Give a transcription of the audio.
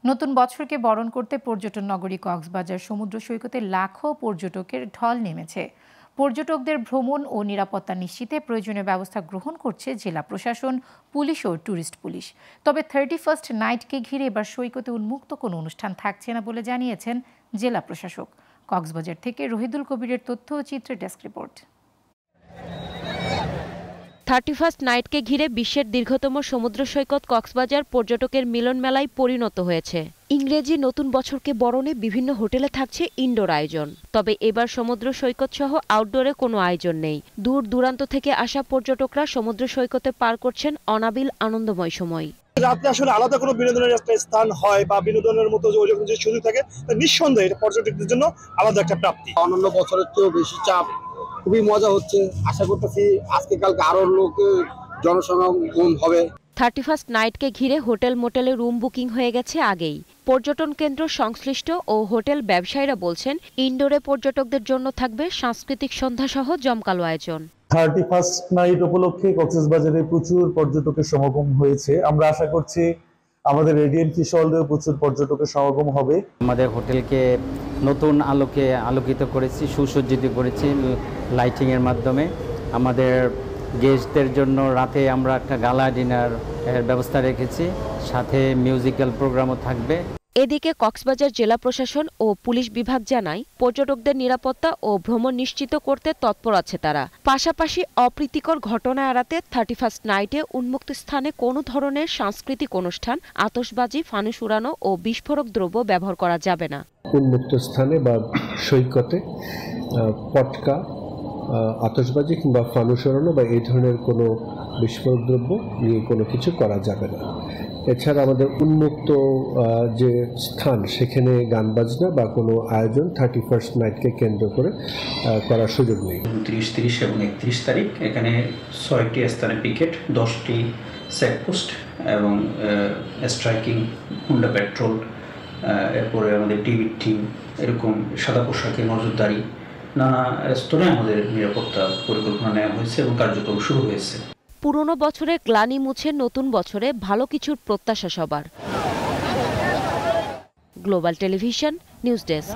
নতুন বছরকে বরণ করতে পর্যটন নগরী কক্সবাজার সমুদ্র সৈকতে লাখো পর্যটকের ঢল নেমেছে। পর্যটকদের ভ্রমণ ও নিরাপত্তা নিশ্চিতে প্রয়োজনীয় ব্যবস্থা গ্রহণ করছে জেলা প্রশাসন, পুলিশ ও ট্যুরিস্ট পুলিশ। তবে 31st নাইটকে ঘিরে এবার সৈকতে উন্মুক্ত কোনো অনুষ্ঠান থাকছে না বলে জানিয়েছেন জেলা প্রশাসক। কক্সবাজার থেকে রহিদুল কবিরের তথ্য ও চিত্রের ডেস্ক রিপোর্ট। 31st নাইটকে ঘিরে বিশ্বের দীর্ঘতম সমুদ্র সৈকত কক্সবাজার পর্যটকের মিলন মেলায় পরিণত হয়েছে। ইংরেজি নতুন বছরকে বরণে বিভিন্ন হোটেলে থাকছে ইনডোর আয়োজন। তবে এবার সমুদ্র সৈকত সহ আউটডোরে কোনো আয়োজন নেই। দূর দূরান্ত থেকে আসা পর্যটকরা সমুদ্র সৈকতে পার করছেন অনাবিল আনন্দময় সময়। রাতে আসলে আলাদা কোনো বিনোদনের একটা স্থান হয় বা বিনোদনের মতো যে সুযোগ থাকে, নিঃসন্দেহে এটা পর্যটকদের জন্য আলাদা একটা প্রাপ্তি। অন্যান্য বছরের চেয়েও বেশি চাপ, খুবই মজা হচ্ছে। আশা করতেছি আজকে কালকে আরো লোক জনসমাগম হবে। 31st নাইটকে ঘিরে হোটেল মোটেলে রুম বুকিং হয়ে গেছে আগেই। পর্যটন কেন্দ্র সংশ্লিষ্ট ও হোটেল ব্যবসায়ীরা বলছেন, ইনডোরে পর্যটকদের জন্য থাকবে সাংস্কৃতিক সন্ধ্যা সহ জমকালো আয়োজন। 31st নাইট উপলক্ষে কক্সবাজারে প্রচুর পর্যটকের সমাগম হয়েছে। আমরা আশা করছি আমাদের রেডিয়েন্ট ফিশ ওয়ার্ল্ডেও প্রচুর পর্যটকের সমাগম হবে। আমাদের হোটেলকে নতুন আলোকে আলোকিত করেছি, সুসজ্জিত করেছি লাইটিংয়ের মাধ্যমে। আমাদের গেস্টদের জন্য রাতে আমরা একটা গালা ডিনার এর ব্যবস্থা রেখেছি, সাথে মিউজিক্যাল প্রোগ্রামও থাকবে। এদিকে কক্সবাজার জেলা প্রশাসন ও পুলিশ বিভাগ জানায়, পর্যটকদের নিরাপত্তা ও ভ্রমণ নিশ্চিত করতে তৎপর আছে তারা। পাশাপাশি অপ্রীতিকর ঘটনা এড়াতে 31st নাইটে উন্মুক্ত স্থানে কোনো ধরনের সাংস্কৃতিক অনুষ্ঠান, আতশবাজি, ফানুস উড়ানো ও বিস্ফোরক দ্রব্য ব্যবহার করা যাবে না। উন্মুক্ত স্থানে বা সৈকতে পটকা, আতশবাজি কিংবা ফানুস উড়ানো বা এই ধরনের কোনো বিস্ফোরক দ্রব্য নিয়ে কোনো কিছু করা যাবে না। এছাড়া আমাদের উন্মুক্ত যে স্থান, সেখানে গান বাজনা বা কোনো আয়োজন 31st নাইটকে কেন্দ্র করে করার সুযোগ নেই। 29, 30 এবং 31 তারিখ এখানে 6টি স্থানে পিকেট, 10টি চেকপোস্ট এবং স্ট্রাইকিং, হুন্ডা পেট্রোল, এরপরে আমাদের টিভি টিম, এরকম সাদা পোশাকে নজরদারি, নানা স্তরে আমাদের নিরাপত্তা পরিকল্পনা নেওয়া হয়েছে এবং কার্যক্রম শুরু হয়েছে। পুরনো বছরের গ্লানি মুছে নতুন বছরে ভালো কিছুর প্রত্যাশা সবার। Global television, news desk.